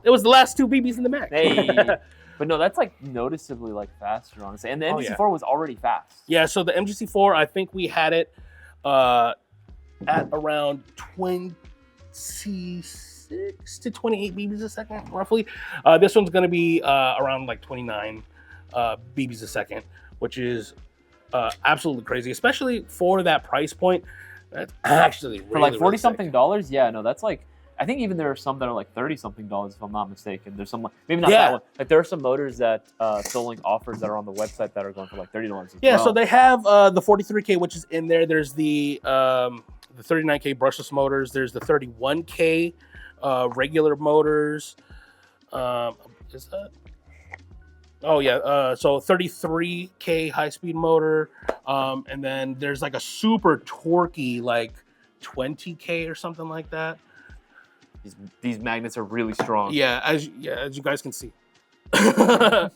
It was the last 2 BBs in the Mac. Hey. But no, that's like noticeably like faster, honestly. And the MGC4 was already fast. Yeah, so the MGC4, I think we had it at around 26 to 28 BBs a second, roughly. This one's going to be around like 29 BBs a second, which is absolutely crazy, especially for that price point. That's actually really, for like $40-something. really Yeah, no, that's like, I think even there are some that are like $30-something, if I'm not mistaken. There's some, maybe not that one. Like there are some motors that SolLink offers that are on the website that are going for like $30 as well. So they have the 43K, which is in there. There's the 39K brushless motors. There's the 31K regular motors. Is that? Oh yeah, so 33K high-speed motor, and then there's like a super torquey like 20K or something like that. These magnets are really strong. Yeah, as you guys can see. And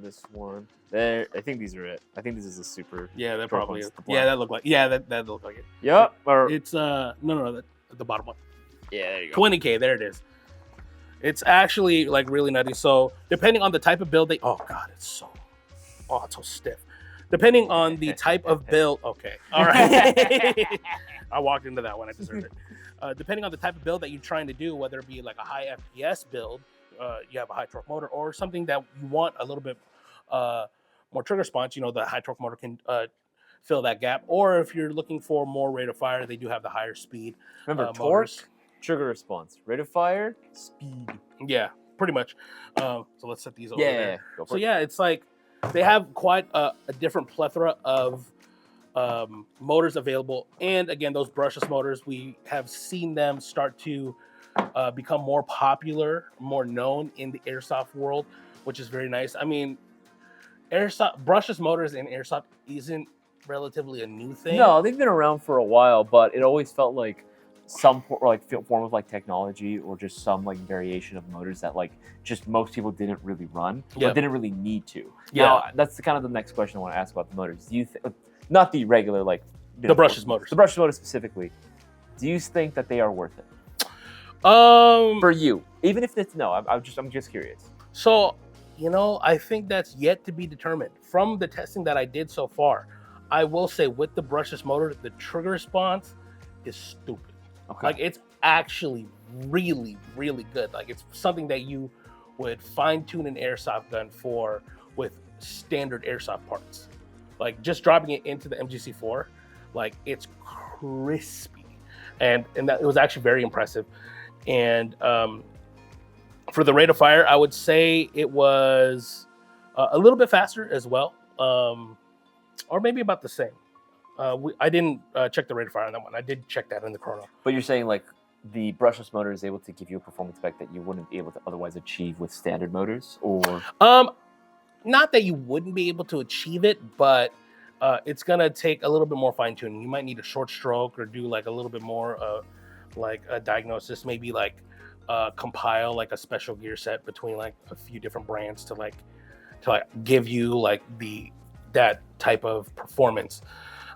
this one there, I think these are it. I think this is a super. Yeah, that probably is. The Yeah, that looked like. Yeah, that looked like it. Yep. Or It's no, the bottom one. yeah, there you go. 20K, there it is. It's actually like really nutty. So depending on the type of build it's so stiff. Depending on the type of build, okay, all right. I walked into that one, I deserved it. Depending on the type of build that you're trying to do, whether it be like a high FPS build, you have a high torque motor, or something that you want a little bit more trigger response, the high torque motor can fill that gap. Or if you're looking for more rate of fire, they do have the higher speed. Remember, torque, motors. trigger response, rate of fire, speed. Yeah, pretty much. So let's set these over there. Go for So it. yeah, it's like they have quite a different plethora of motors available. And again, those brushless motors, we have seen them start to become more popular, more known in the airsoft world, which is very nice. I mean, brushless motors in airsoft isn't relatively a new thing. No, they've been around for a while, but it always felt like some form of like technology or just some like variation of motors that like just most people didn't really run or didn't really need to. Yeah. Now, that's kind of the next question I want to ask about the motors. Do you not the regular like the brushless motors? The brushless motors specifically. Do you think that they are worth it? For you, even if it's no, I'm just curious. So, I think that's yet to be determined. From the testing that I did so far, I will say with the brushless motor, the trigger response is stupid. Okay. Like, it's actually really, really good. Like, it's something that you would fine-tune an airsoft gun for with standard airsoft parts. Like, just dropping it into the MGC4, like, it's crispy. And that, it was actually very impressive. And for the rate of fire, I would say it was a little bit faster as well, or maybe about the same. I didn't check the rate of fire on that one. I did check that in the chrono. But you're saying like the brushless motor is able to give you a performance spec that you wouldn't be able to otherwise achieve with standard motors, or not that you wouldn't be able to achieve it, but it's gonna take a little bit more fine tuning. You might need a short stroke or do like a little bit more like a diagnosis, maybe like compile like a special gear set between like a few different brands to give you like that type of performance.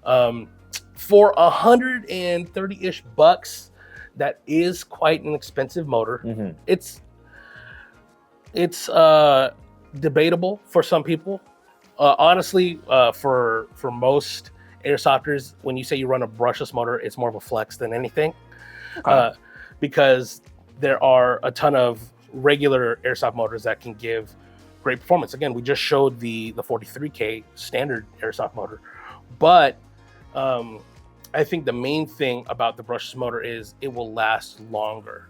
For $130-ish bucks, that is quite an expensive motor. Mm-hmm. It's debatable for some people. Honestly, for most airsofters, when you say you run a brushless motor, it's more of a flex than anything. Okay. Because there are a ton of regular airsoft motors that can give great performance. Again, we just showed the 43K standard airsoft motor, but I think the main thing about the brushless motor is it will last longer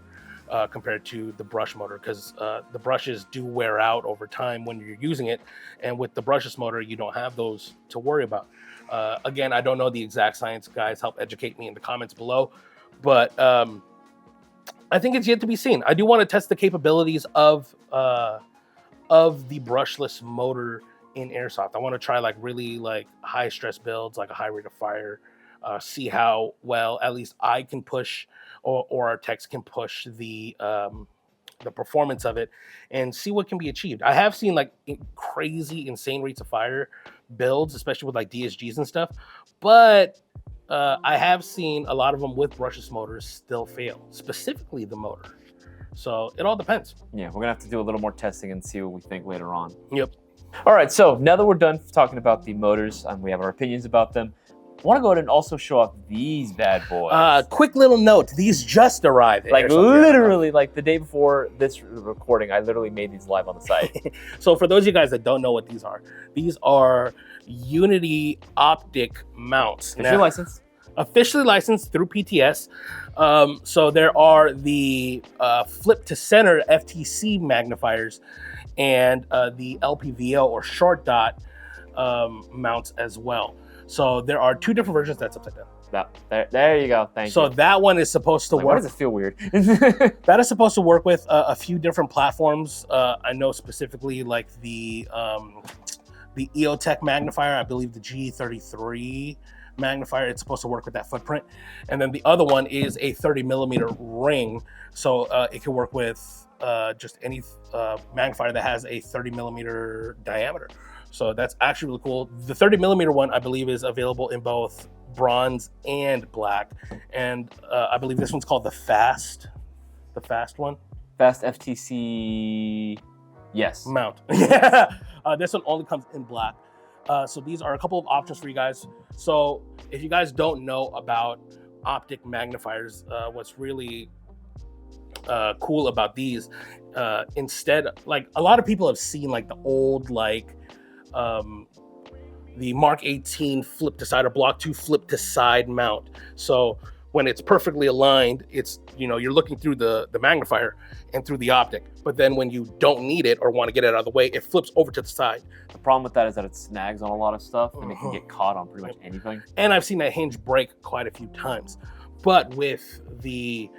compared to the brush motor, because the brushes do wear out over time when you're using it, and with the brushless motor, you don't have those to worry about. Again, I don't know the exact science. Guys, help educate me in the comments below, but I think it's yet to be seen. I do want to test the capabilities of the brushless motor in airsoft. I want to try like really like high stress builds, like a high rate of fire, see how well at least I can push or our techs can push the performance of it, and see what can be achieved. I have seen like crazy, insane rates of fire builds, especially with like DSGs and stuff, but I have seen a lot of them with brushless motors still fail, specifically the motor. So it all depends. Yeah, we're gonna have to do a little more testing and see what we think later on. Yep. All right, so now that we're done talking about the motors and we have our opinions about them, I want to go ahead and also show off these bad boys. Quick little note, these just arrived. Like literally, like the day before this recording, I literally made these live on the site. So for those of you guys that don't know what these are Unity optic mounts. Officially licensed. Officially licensed through PTS. So there are the flip to center FTC magnifiers and the LPVO or short dot mounts as well. So there are two different versions. That's upside down. There you go. Thank you. So that one is supposed to work. Why does it feel weird? That is supposed to work with a few different platforms. I know specifically like the EOTech magnifier. I believe the G33 magnifier. It's supposed to work with that footprint. And then the other one is a 30mm ring. So it can work with just any magnifier that has a 30mm diameter. So that's actually really cool. The 30mm one, I believe, is available in both bronze and black. And I believe this one's called the Fast one. Fast FTC, yes. Mount. Yeah. This one only comes in black. So these are a couple of options for you guys. So if you guys don't know about optic magnifiers, what's really cool about these, instead, like a lot of people have seen like the old like the Mark 18 flip to side or Block 2 flip to side mount. So when it's perfectly aligned, it's, you're looking through the magnifier and through the optic. But then when you don't need it or want to get it out of the way, it flips over to the side. The problem with that is that it snags on a lot of stuff and it can get caught on pretty much anything. And I've seen that hinge break quite a few times. But with the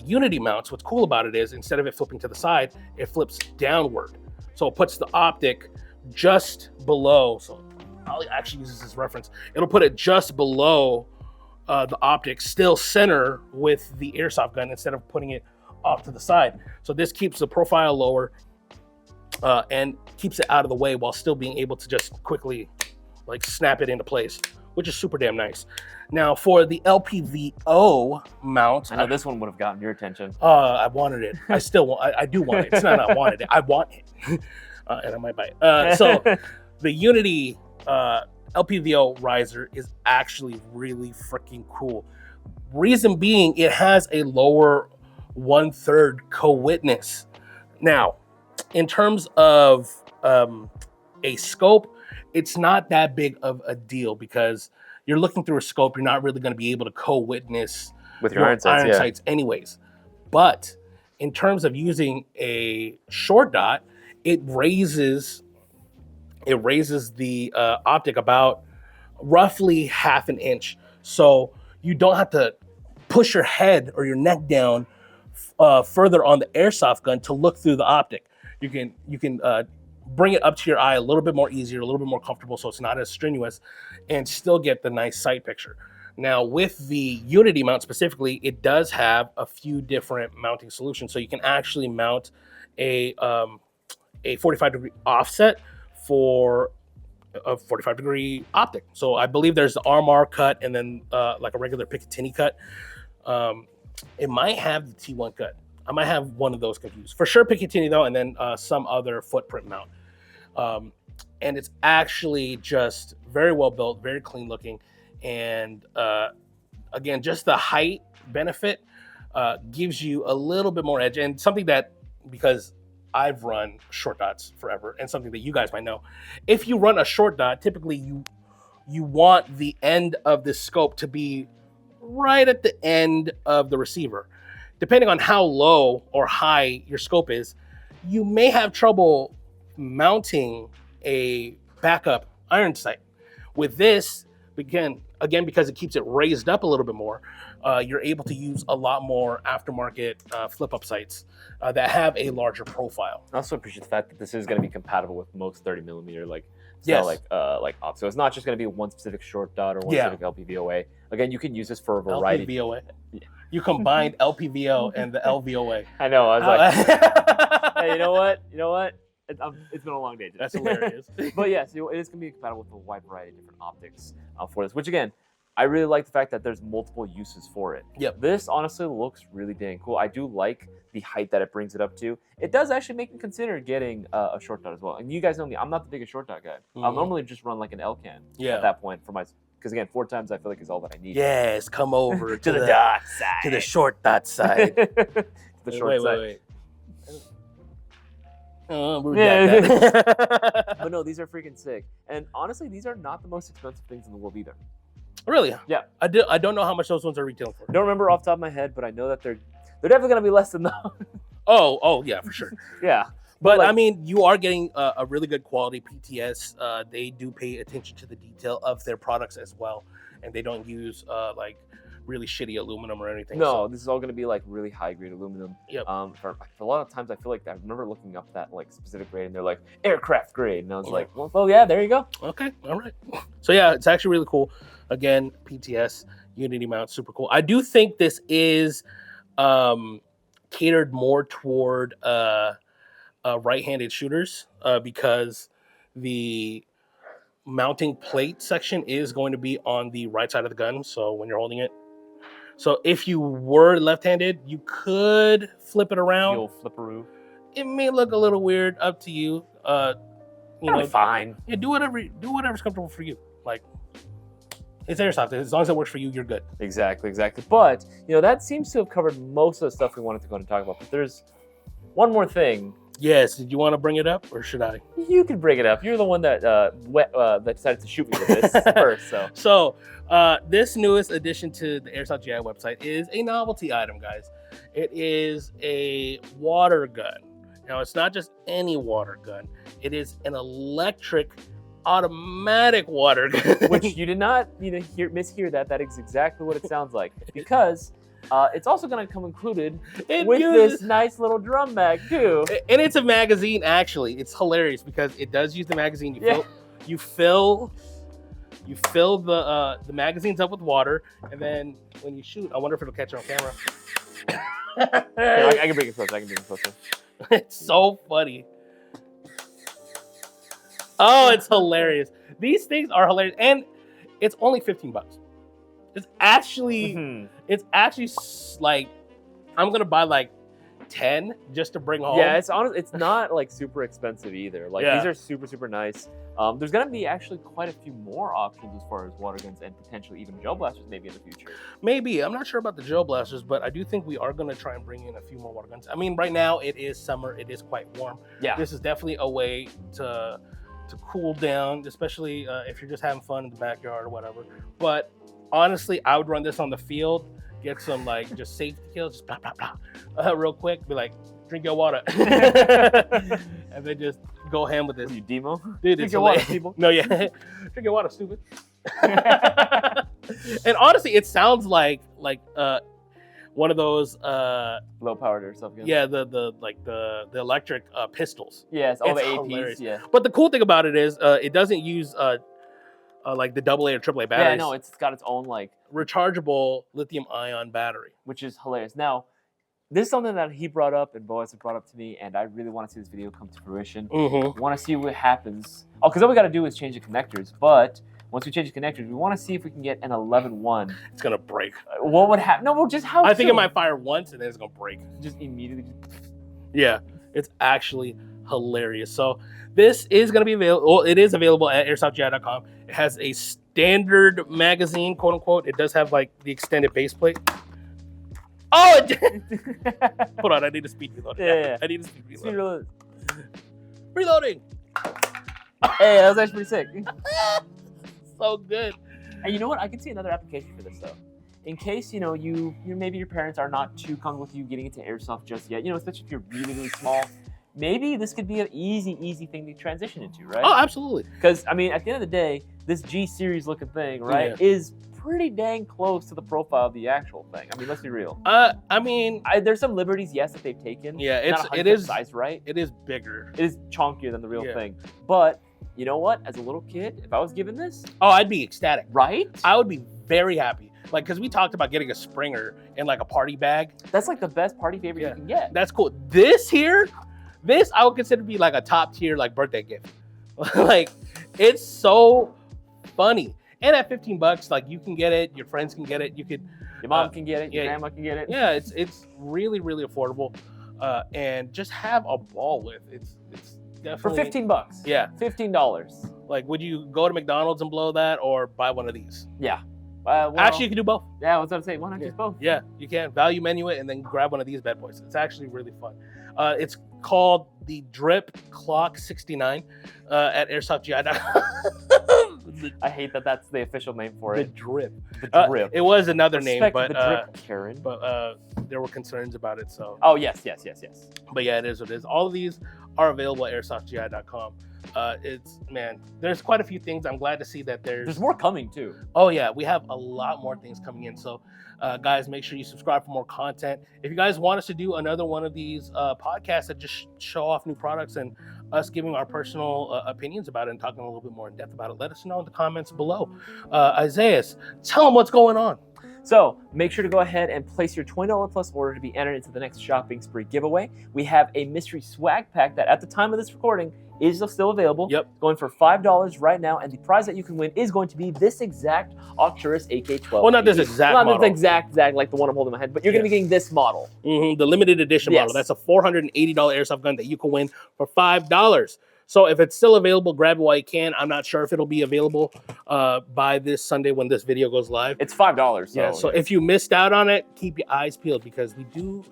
Unity mounts, what's cool about it is instead of it flipping to the side, it flips downward. So it puts the optic just below. So I'll actually use this as reference. It'll put it just below the optic, still center with the airsoft gun instead of putting it off to the side. So this keeps the profile lower and keeps it out of the way while still being able to just quickly like snap it into place which is super damn nice. Now for the LPVO mount, I know this one would have gotten your attention. I wanted it. I still want. I do want it. It's not I wanted it. I want it, and I might buy it. So the Unity LPVO riser is actually really freaking cool. Reason being, it has a lower 1/3 co-witness. Now, in terms of a scope, it's not that big of a deal because you're looking through a scope. You're not really going to be able to co-witness with your iron sights, anyways. But in terms of using a short dot, it raises the optic about roughly 1/2 inch. So you don't have to push your head or your neck down further on the airsoft gun to look through the optic. You can bring it up to your eye a little bit more easier, a little bit more comfortable, so it's not as strenuous, and still get the nice sight picture. Now with the Unity mount specifically, it does have a few different mounting solutions. So you can actually mount a 45-degree offset for a 45-degree optic. So I believe there's the RMR cut and then like a regular Picatinny cut. It might have the T1 cut. I might have one of those confused. For sure Picatinny though, and then some other footprint mount. And it's actually just very well built, very clean looking. And again, just the height benefit gives you a little bit more edge. And something that, because I've run short dots forever, and something that you guys might know, if you run a short dot, typically you want the end of the scope to be right at the end of the receiver. Depending on how low or high your scope is, you may have trouble mounting a backup iron sight. With this, again, because it keeps it raised up a little bit more, you're able to use a lot more aftermarket flip-up sights that have a larger profile. I also appreciate the fact that this is going to be compatible with most 30mm Yes. optics. So it's not just going to be one specific short dot or one specific LPVOA. Again, you can use this for a variety. LPVOA. You combined LPVO and the LVOA. I know. I was like, hey, you know what? It's been a long day today. That's hilarious. But yeah, so it is going to be compatible with a wide variety of different optics for this, which again, I really like the fact that there's multiple uses for it. Yep. This honestly looks really dang cool. I do like the height that it brings it up to. It does actually make me consider getting a short dot as well. And you guys know me, I'm not the biggest short dot guy. I'll normally just run like an L-can at that point for my, because again, 4 times I feel like is all that I need. Yes, come over to the dot side. To the short dot side. To the short side. Wait. But no, these are freaking sick. And honestly, these are not the most expensive things in the world either. Really? Yeah. I don't know how much those ones are retailing for. I don't remember off the top of my head, but I know that they're definitely going to be less than those. Oh yeah, for sure. Yeah. But like, I mean, you are getting a really good quality PTS. They do pay attention to the detail of their products as well, and they don't use like really shitty aluminum or anything. No, this is all going to be like really high grade aluminum. Yep. For a lot of times, I feel like I remember looking up that like specific grade, and they're like aircraft grade, and I was like, well, yeah, there you go. Okay, all right. So yeah, it's actually really cool. Again, PTS Unity mount, super cool. I do think this is catered more toward right-handed shooters because the mounting plate section is going to be on the right side of the gun. So when you're holding it, so if you were left-handed, you could flip it around. You'll flipperoo. It may look a little weird. Up to you. You know, fine. Yeah, do whatever's comfortable for you. Like, it's airsoft. As long as it works for you, you're good. Exactly. But that seems to have covered most of the stuff we wanted to go and talk about. But there's one more thing. Yes. Did you want to bring it up, or should I? You can bring it up. You're the one that that decided to shoot me with this first. So this newest addition to the Airsoft GI website is a novelty item, guys. It is a water gun. Now, it's not just any water gun. It is an electric automatic water gun. Which you did not mishear that. That is exactly what it sounds like. Because it's also going to come included with this nice little drum mag too. And it's a magazine, actually. It's hilarious because it does use the magazine. You fill the magazines up with water, and then when you shoot, I wonder if it'll catch it on camera. I can bring it closer. It's so funny. Oh, it's hilarious. These things are hilarious. And It's only $15. It's actually like I'm gonna buy like 10 just to bring home. Yeah, it's not like super expensive either. Like Yeah. these are super nice. There's gonna be actually quite a few more options as far as water guns and potentially even gel blasters maybe in the future. Maybe. I'm not sure about the gel blasters, but I do think we are gonna try and bring in a few more water guns. I mean, right now it is summer, it is quite warm. Yeah. This is definitely a way to cool down, especially if you're just having fun in the backyard or whatever. But honestly, I would run this on the field, get some like just safety kills, just blah, blah, blah, real quick, be like, drink your water. And then just go ham with this. You demo? Dude, Drink your water, people. No, yeah. Drink your water, stupid. And honestly, it sounds like one of those Low powered or something. yeah, the electric pistols. Yes, all It's the APs. hilarious. Yeah. But the cool thing about it is it doesn't use like the AA or AAA batteries. Yeah, no, it's got its own like rechargeable lithium ion battery. which is hilarious. Now, this is something that he brought up and Boaz had brought up to me, and I really want to see this video come to fruition. Mm-hmm. I want to see what happens. Oh, because all we got to do is change the connectors. But once we change the connectors, we want to see if we can get an 11-1. It's gonna break. What would happen? No, well, just how I think it soon? might fire once and then it's gonna break. Just immediately. Yeah, it's actually hilarious. So this is going to be available. Well, it is available at airsoftgi.com. It has a standard magazine, quote unquote. It does have like the extended base plate. Oh, hold on. I need to speed reload. Yeah. I need to speed reload. Speed reload. Reloading. Hey, that was actually pretty sick. So good. And you know what? I can see another application for this though. In case you maybe your parents are not too comfortable with you getting into airsoft just yet. Especially if you're really small. Maybe this could be an easy thing to transition into, right? Oh, absolutely. Because I mean, at the end of the day, this G series looking thing, right, is pretty dang close to the profile of the actual thing. I mean, let's be real. I mean, there's some liberties, yes, that they've taken. Yeah, it is is size right. It is bigger. It is chunkier than the real thing. But you know what? As a little kid, if I was given this, oh, I'd be ecstatic. Right? I would be very happy. Like, because we talked about getting a Springer in like a party bag. That's like the best party favor you can get. That's cool. This I would consider to be like a top tier like birthday gift. Like, it's so funny. And at $15, like you can get it, your friends can get it, your mom can get it, your grandma can get it. Yeah, it's really affordable, and just have a ball with. It's definitely for $15. Yeah, $15. Like, would you go to McDonald's and blow that, or buy one of these? Yeah. Actually, you can do both. Yeah, what's I'm saying? Why not just both? Yeah, you can value menu it and then grab one of these bad boys. It's actually really fun. It's called the Drip Clock 69 at airsoftgi.com. I hate that that's the official name for The it. Drip. The Drip. It was another name, Respect but the Drip, Karen. But there were concerns about it. So. Oh yes. But yeah, it is what it is. All of these are available at airsoftgi.com. There's quite a few things. I'm glad to see that there's more coming too. Oh yeah, we have a lot more things coming in. So guys, make sure you subscribe for more content. If you guys want us to do another one of these podcasts that just show off new products and us giving our personal opinions about it and talking a little bit more in depth about it, let us know in the comments below. Isaiah, tell them what's going on. So make sure to go ahead and place your $20 plus order to be entered into the next shopping spree giveaway. We have a mystery swag pack that at the time of this recording is still available. Yep. Going for $5 right now, and the prize that you can win is going to be this exact Arcturus AK-12. Well, not this exact model. Not this exact like the one I'm holding in my head, but you're going to be getting this model. The limited edition model. That's a $480 airsoft gun that you can win for $5. So if it's still available, grab it while you can. I'm not sure if it'll be available by this Sunday when this video goes live. It's $5. Yeah, so if you missed out on it, keep your eyes peeled because we do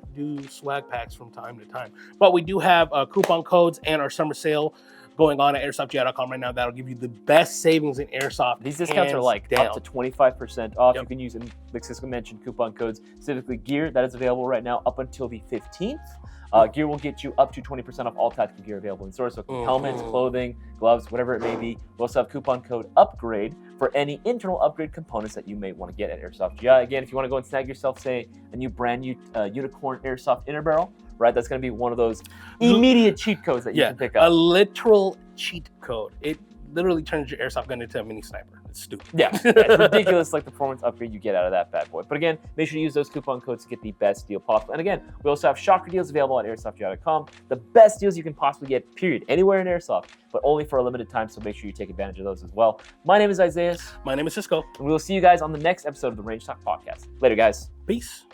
swag packs from time to time. But we do have coupon codes and our summer sale going on at airsoftgi.com right now. That'll give you the best savings in airsoft. These discounts are like up to 25% off. You can use, like Cisco mentioned, coupon codes, specifically gear that is available right now up until the 15th. Gear will get you up to 20% off all tactical gear available in store. So helmets, clothing, gloves, whatever it may be. We also have coupon code UPGRADE for any internal upgrade components that you may want to get at Airsoft GI. Again, if you want to go and snag yourself, say, a new brand new Unicorn Airsoft inner barrel, right? That's going to be one of those immediate cheat codes that you can pick up. A literal cheat code. It literally turns your airsoft gun into a mini sniper. It's stupid. Yeah, it's ridiculous, like the performance upgrade you get out of that bad boy. But again, make sure to use those coupon codes to get the best deal possible. And again, we also have shocker deals available at airsoftui.com. The best deals you can possibly get, period, anywhere in airsoft, but only for a limited time. So make sure you take advantage of those as well. My name is Isaiah. My name is Cisco. And we will see you guys on the next episode of the Range Talk Podcast. Later, guys. Peace.